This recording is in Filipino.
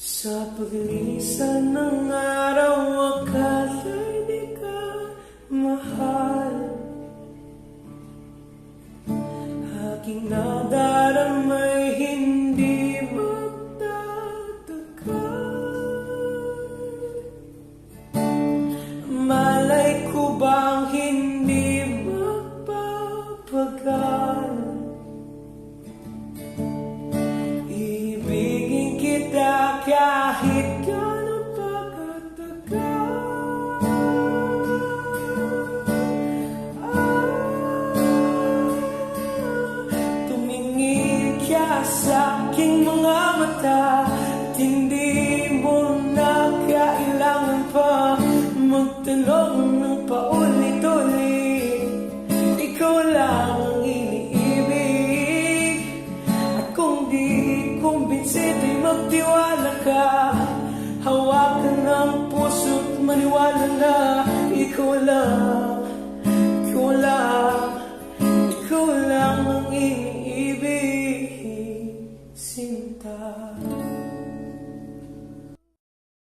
Sa paglisan ng araw, akala'y di ka mahal. Aking nadaramay hindi magtatagal. Malay ko bang hindi magpapagal? Ibigin kita kahit gano'n pa katagal. Tumingin ka sa aking mga mata at hindi mo na kailangan pa magtanong ng paulit-ulit. Ikaw lang ang iniibig, at kung di kumbinsit ay magtiwala ka. Hawakan ng puso't maniwala na ikaw lang